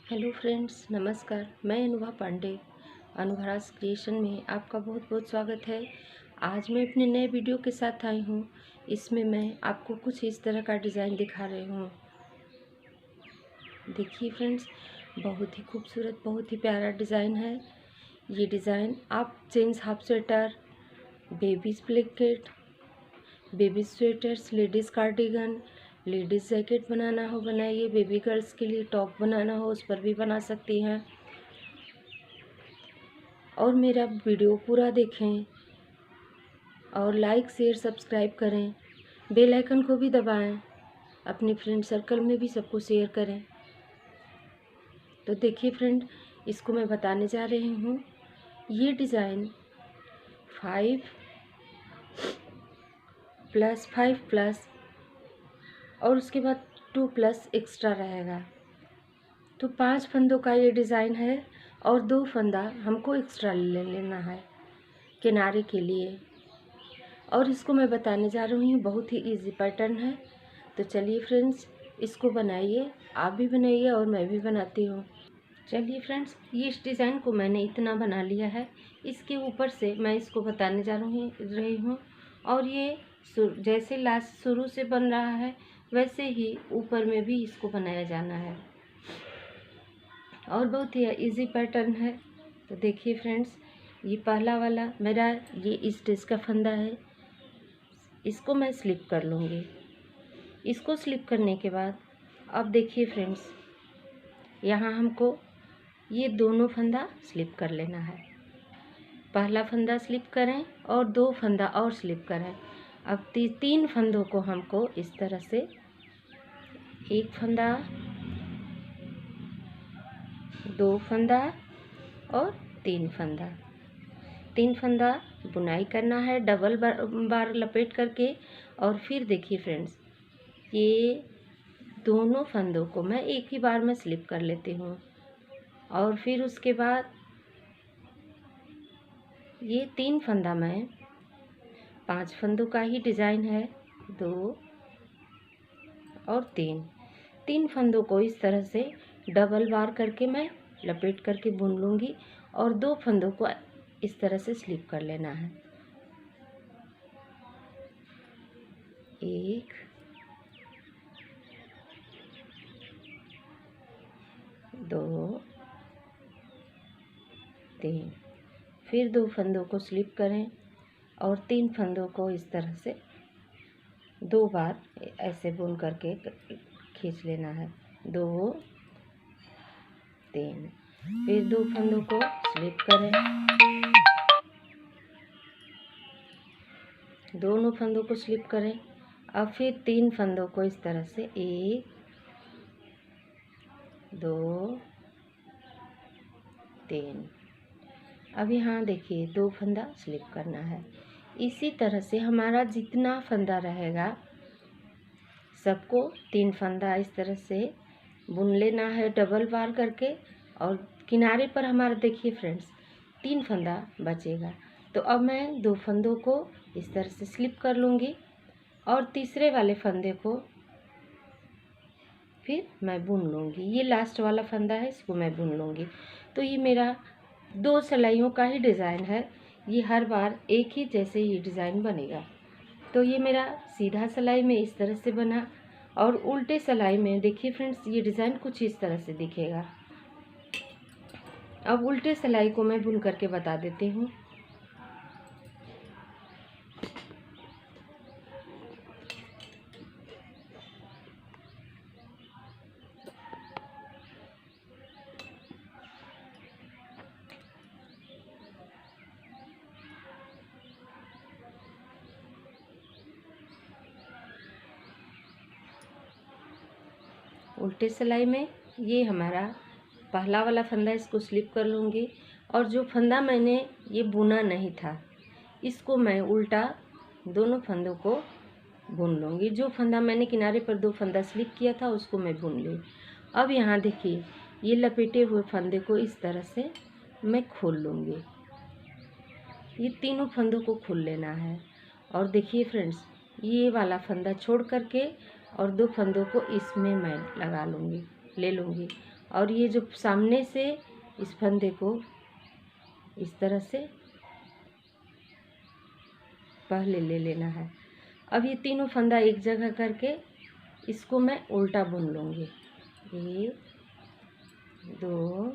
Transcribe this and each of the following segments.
Hello friends, नमस्कार। मैं Anubha Pandey अनुभराज creation में आपका बहुत बहुत स्वागत है। आज मैं अपने नए वीडियो के साथ आई हूँ। इसमें मैं आपको कुछ इस तरह का डिज़ाइन दिखा रही हूँ। देखिए फ्रेंड्स, बहुत ही खूबसूरत, बहुत ही प्यारा डिज़ाइन है। ये डिज़ाइन आप gents half sweater, babies blanket, baby sweaters, ladies cardigan, ladies jacket बनाना हो बनाइए, बेबी गर्ल्स के लिए टॉप बनाना हो उस पर भी बना सकती हैं। और मेरा वीडियो पूरा देखें और लाइक शेयर सब्सक्राइब करें, बेल आइकन को भी दबाएं, अपने फ्रेंड सर्कल में भी सबको शेयर करें। तो देखिए फ्रेंड, इसको मैं बताने जा रही हूँ। ये डिज़ाइन 5+5+ और उसके बाद 2+ एक्स्ट्रा रहेगा। तो 5 फंदों का ये डिज़ाइन है और 2 फंदा हमको एक्स्ट्रा ले लेना है किनारे के लिए। और इसको मैं बताने जा रही हूँ, बहुत ही इजी पैटर्न है। तो चलिए फ्रेंड्स, इसको बनाइए, आप भी बनाइए और मैं भी बनाती हूँ। चलिए फ्रेंड्स, ये इस डिज़ाइन को मैंने इतना बना लिया है। इसके ऊपर से मैं इसको बताने जा रही हूँ। और ये जैसे लास्ट शुरू से बन रहा है वैसे ही ऊपर में भी इसको बनाया जाना है और बहुत ही इजी पैटर्न है। तो देखिए फ्रेंड्स, ये पहला वाला मेरा ये इस ड्रेस का फंदा है। इसको मैं स्लिप कर लूँगी। इसको स्लिप करने के बाद अब देखिए फ्रेंड्स, यहाँ हमको ये दोनों फंदा स्लिप कर लेना है। पहला फंदा स्लिप करें और 2 फंदा और स्लिप करें। अब 3 फंदों को हमको इस तरह से, 1 फंदा, 2 फंदा और 3 फंदा, 3 फंदा बुनाई करना है डबल बार लपेट करके। और फिर देखिए फ्रेंड्स, ये दोनों फंदों को मैं एक ही बार में स्लिप कर लेती हूँ। और फिर उसके बाद ये 3 फंदा मैं 5 फंदों का ही डिज़ाइन है, 2 और 3 फंदों को इस तरह से डबल बार करके मैं लपेट करके बुन लूँगी और 2 फंदों को इस तरह से स्लिप कर लेना है। 1 2 3, फिर 2 फंदों को स्लिप करें और 3 फंदों को इस तरह से 2 बार ऐसे बुन करके खींच लेना है। 2 3, फिर 2 फंदों को स्लिप करें, दोनों फंदों को स्लिप करें। अब फिर 3 फंदों को इस तरह से 1 2 3, अब यहाँ देखिए 2 फंदा स्लिप करना है। इसी तरह से हमारा जितना फंदा रहेगा सबको 3 फंदा इस तरह से बुन लेना है डबल बार करके। और किनारे पर हमारा देखिए फ्रेंड्स 3 फंदा बचेगा। तो अब मैं 2 फंदों को इस तरह से स्लिप कर लूँगी और तीसरे वाले फंदे को फिर मैं बुन लूँगी। ये लास्ट वाला फंदा है, इसको मैं बुन लूँगी। तो ये मेरा 2 सिलाइयों का ही डिज़ाइन है। ये हर बार एक ही जैसे ये डिज़ाइन बनेगा। तो ये मेरा सीधा सिलाई में इस तरह से बना और उल्टे सिलाई में देखिए फ्रेंड्स, ये डिज़ाइन कुछ इस तरह से दिखेगा। अब उल्टे सिलाई को मैं बुन करके बता देती हूँ। उल्टे सिलाई में ये हमारा पहला वाला फंदा, इसको स्लिप कर लूँगी और जो फंदा मैंने ये बुना नहीं था इसको मैं उल्टा दोनों फंदों को बुन लूँगी। जो फंदा मैंने किनारे पर 2 फंदा स्लिप किया था उसको मैं बुन ली। अब यहाँ देखिए, ये लपेटे हुए फंदे को इस तरह से मैं खोल लूँगी। ये तीनों फंदों को खोल लेना है। और देखिए फ्रेंड्स, ये वाला फंदा छोड़ करके और 2 फंदों को इसमें मैं लगा लूँगी, ले लूँगी। और ये जो सामने से इस फंदे को इस तरह से पहले ले लेना है। अब ये तीनों फंदा एक जगह करके इसको मैं उल्टा बुन लूँगी। 1 2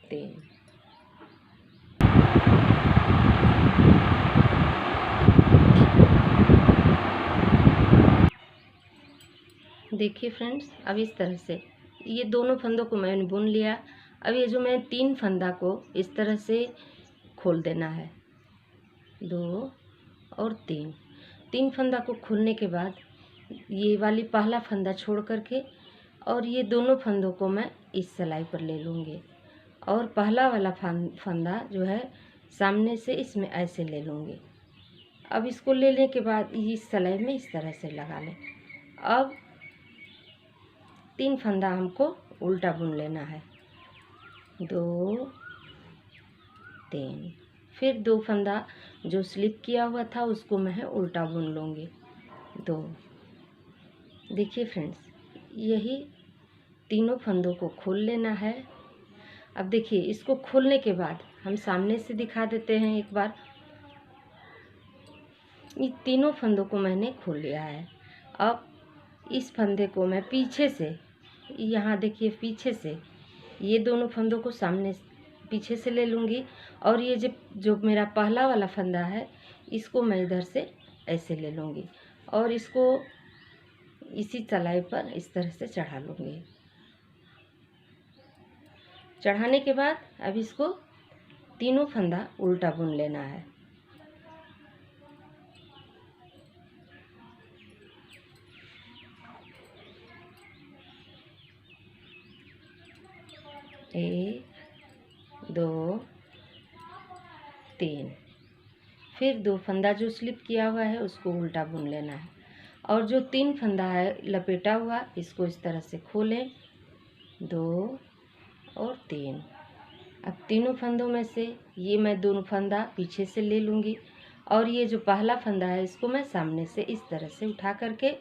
3। देखिए फ्रेंड्स, अब इस तरह से ये दोनों फंदों को मैंने बुन लिया। अब ये जो मैं 3 फंदा को इस तरह से खोल देना है, 2 और 3 फंदा को खोलने के बाद ये वाली पहला फंदा छोड़ करके और ये दोनों फंदों को मैं इस सिलाई पर ले लूँगी और पहला वाला फंदा जो है सामने से इसमें ऐसे ले लूँगी। अब इसको लेने के बाद इस सिलाई में इस तरह से लगा लें। अब 3 फंदा हमको उल्टा बुन लेना है, 2 3। फिर 2 फंदा जो स्लिप किया हुआ था उसको मैं उल्टा बुन लूँगी, 2। देखिए फ्रेंड्स, यही तीनों फंदों को खोल लेना है। अब देखिए, इसको खोलने के बाद हम सामने से दिखा देते हैं एक बार। ये तीनों फंदों को मैंने खोल लिया है। अब इस फंदे को मैं पीछे से, यहाँ देखिए पीछे से ये दोनों फंदों को सामने पीछे से ले लूँगी और ये जो मेरा पहला वाला फंदा है इसको मैं इधर से ऐसे ले लूँगी और इसको इसी सिलाई पर इस तरह से चढ़ा लूँगी। चढ़ाने के बाद अब इसको तीनों फंदा उल्टा बुन लेना है। एक 2 3। फिर 2 फंदा जो स्लिप किया हुआ है उसको उल्टा बुन लेना है और जो 3 फंदा है लपेटा हुआ इसको इस तरह से खोलें, 2 और 3। अब तीनों फंदों में से ये मैं दोनों फंदा पीछे से ले लूँगी और ये जो पहला फंदा है इसको मैं सामने से इस तरह से उठा करके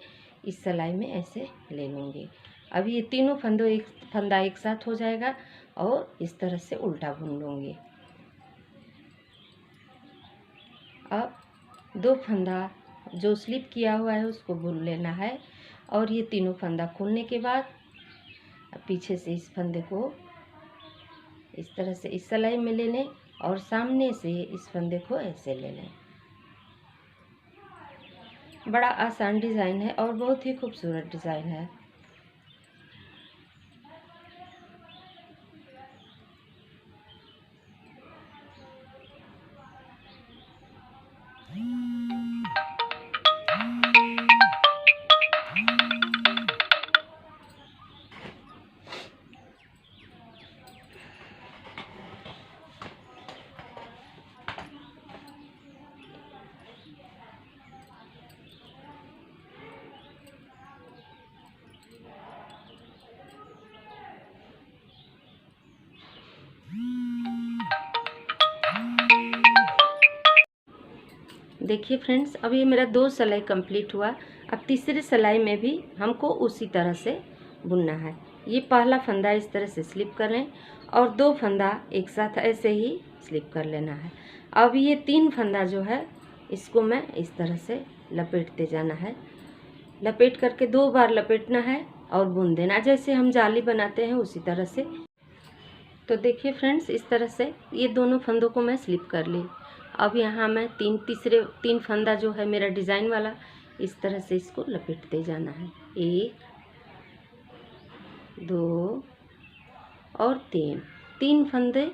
इस सिलाई में ऐसे ले लूँगी। अब ये तीनों फंदा एक साथ हो जाएगा और इस तरह से उल्टा बुन लूँगी। अब 2 फंदा जो स्लिप किया हुआ है उसको बुन लेना है और ये तीनों फंदा खोलने के बाद पीछे से इस फंदे को इस तरह से इस सिलाई में ले लें और सामने से इस फंदे को ऐसे ले लें। बड़ा आसान डिज़ाइन है और बहुत ही खूबसूरत डिज़ाइन है। देखिए फ्रेंड्स, अब ये मेरा 2 सिलाई कंप्लीट हुआ। अब तीसरे सिलाई में भी हमको उसी तरह से बुनना है। ये पहला फंदा इस तरह से स्लिप करें और 2 फंदा एक साथ ऐसे ही स्लिप कर लेना है। अब ये 3 फंदा जो है इसको मैं इस तरह से लपेटते जाना है। लपेट करके 2 बार लपेटना है और बुन देना, जैसे हम जाली बनाते हैं उसी तरह से। तो देखिए फ्रेंड्स, इस तरह से ये दोनों फंदों को मैं स्लिप कर ली। अब यहाँ मैं 3 फंदा जो है मेरा डिज़ाइन वाला इस तरह से इसको लपेटते जाना है, 1 2 और 3 फंदे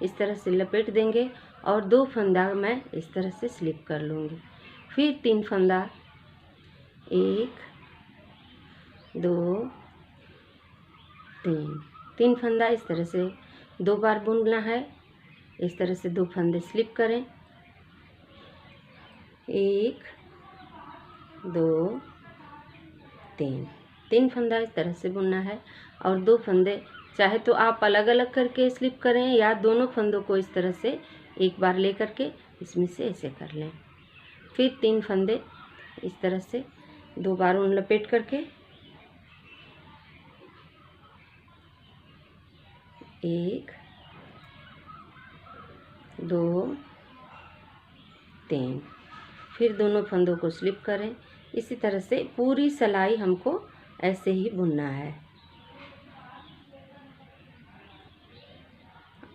इस तरह से लपेट देंगे और 2 फंदा मैं इस तरह से स्लिप कर लूँगी। फिर 3 फंदा, 1 2 3 फंदा इस तरह से 2 बार बुनना है। इस तरह से 2 फंदे स्लिप करें, 1 2 3 फंदा इस तरह से बुनना है और 2 फंदे चाहे तो आप अलग अलग करके स्लिप करें या दोनों फंदों को इस तरह से एक बार ले करके इसमें से ऐसे कर लें। फिर 3 फंदे इस तरह से 2 बार उन लपेट करके 1 2 3। फिर दोनों फंदों को स्लिप करें। इसी तरह से पूरी सिलाई हमको ऐसे ही बुनना है।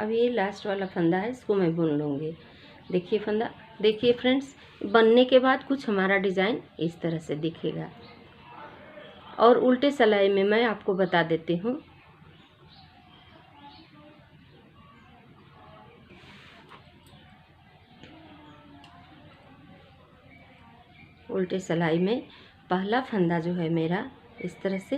अब ये लास्ट वाला फंदा है, इसको मैं बुन लूँगी। देखिए फंदा, देखिए फ्रेंड्स, बनने के बाद कुछ हमारा डिज़ाइन इस तरह से दिखेगा। और उल्टे सिलाई में मैं आपको बता देती हूँ। उल्टे सिलाई में पहला फंदा जो है मेरा इस तरह से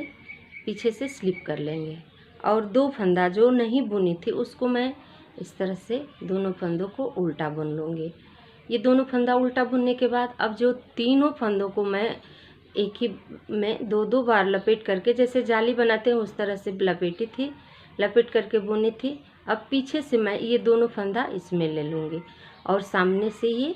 पीछे से स्लिप कर लेंगे, और 2 फंदा जो नहीं बुनी थी उसको मैं इस तरह से दोनों फंदों को उल्टा बुन लूँगी। ये दोनों फंदा उल्टा बुनने के बाद अब जो तीनों फंदों को मैं एक ही में 2-2 बार लपेट करके, जैसे जाली बनाते हैं उस तरह से लपेटी थी, लपेट करके बुनी थी। अब पीछे से मैं ये दोनों फंदा इसमें ले लूँगी और सामने से ये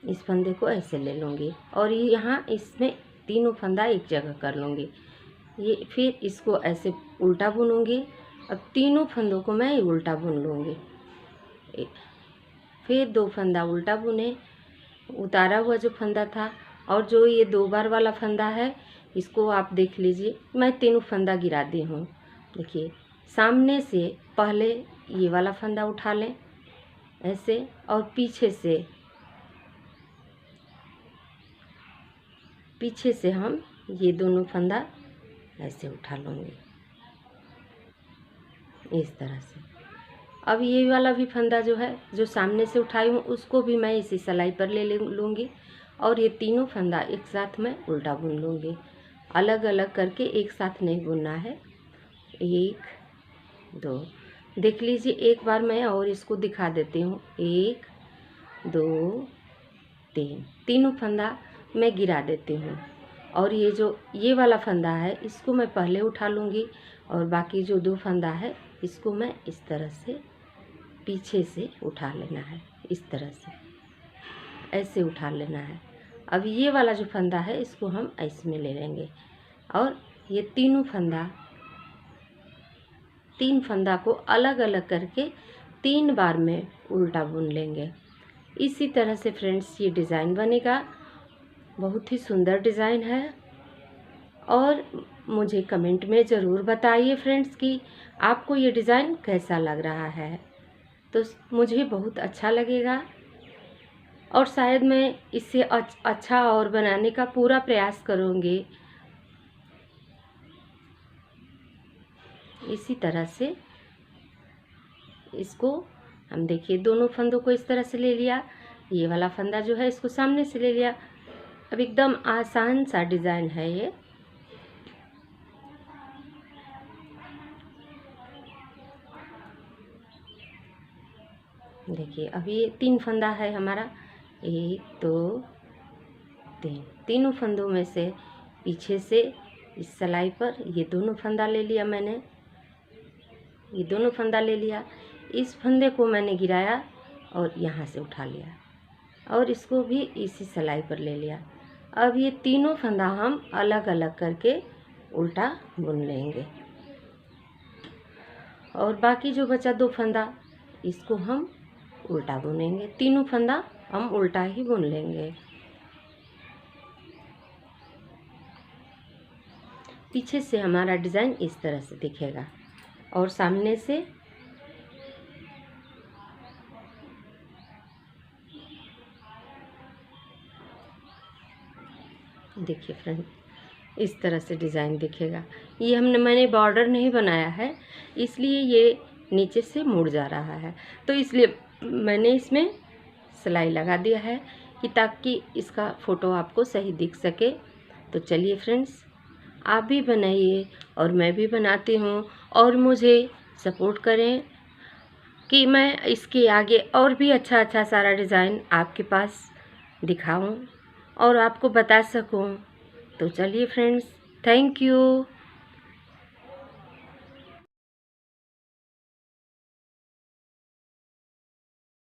इस फंदे को ऐसे ले लूँगी और ये यहाँ इसमें तीनों फंदा एक जगह कर लूँगी। ये फिर इसको ऐसे उल्टा बुनूँगी। अब तीनों फंदों को मैं उल्टा बुन लूँगी। फिर 2 फंदा उल्टा बुने, उतारा हुआ जो फंदा था, और जो ये 2 बार वाला फंदा है इसको आप देख लीजिए, मैं तीनों फंदा गिरा दी हूँ। देखिए सामने से पहले ये वाला फंदा उठा लें ऐसे, और पीछे से हम ये दोनों फंदा ऐसे उठा लूँगी इस तरह से। अब ये वाला भी फंदा जो है, जो सामने से उठाई हूँ, उसको भी मैं इसी सिलाई पर ले लूँगी और ये तीनों फंदा एक साथ मैं उल्टा बुन लूँगी। अलग अलग करके एक साथ नहीं बुनना है। 1 2, देख लीजिए एक बार मैं और इसको दिखा देती हूँ। 1 2 3, तीनों फंदा मैं गिरा देती हूँ, और ये जो ये वाला फंदा है इसको मैं पहले उठा लूँगी, और बाकी जो 2 फंदा है इसको मैं इस तरह से पीछे से उठा लेना है, इस तरह से ऐसे उठा लेना है। अब ये वाला जो फंदा है इसको हम इसमें ले लेंगे, और ये तीन फंदा को अलग अलग करके 3 बार में उल्टा बुन लेंगे। इसी तरह से फ्रेंड्स ये डिज़ाइन बनेगा। बहुत ही सुंदर डिज़ाइन है, और मुझे कमेंट में ज़रूर बताइए फ्रेंड्स कि आपको ये डिज़ाइन कैसा लग रहा है। तो मुझे बहुत अच्छा लगेगा, और शायद मैं इससे अच्छा और बनाने का पूरा प्रयास करूँगी। इसी तरह से इसको हम देखिए दोनों फंदों को इस तरह से ले लिया, ये वाला फंदा जो है इसको सामने से ले लिया। अब एकदम आसान सा डिज़ाइन है ये। देखिए अब ये 3 फंदा है हमारा, 1 2 3, तीनों फंदों में से पीछे से इस सिलाई पर ये दोनों फंदा ले लिया मैंने, ये दोनों फंदा ले लिया, इस फंदे को मैंने गिराया और यहाँ से उठा लिया, और इसको भी इसी सिलाई पर ले लिया। अब ये तीनों फंदा हम अलग अलग करके उल्टा बुन लेंगे, और बाकी जो बचा 2 फंदा इसको हम उल्टा बुनेंगे। तीनों फंदा हम उल्टा ही बुन लेंगे। पीछे से हमारा डिज़ाइन इस तरह से दिखेगा, और सामने से देखिए फ्रेंड इस तरह से डिज़ाइन दिखेगा। ये मैंने बॉर्डर नहीं बनाया है, इसलिए ये नीचे से मुड़ जा रहा है, तो इसलिए मैंने इसमें सिलाई लगा दिया है कि ताकि इसका फ़ोटो आपको सही दिख सके। तो चलिए फ्रेंड्स, आप भी बनाइए और मैं भी बनाती हूँ, और मुझे सपोर्ट करें कि मैं इसके आगे और भी अच्छा सारा डिज़ाइन आपके पास दिखाऊं और आपको बता सकूं। तो चलिए फ्रेंड्स, थैंक यू।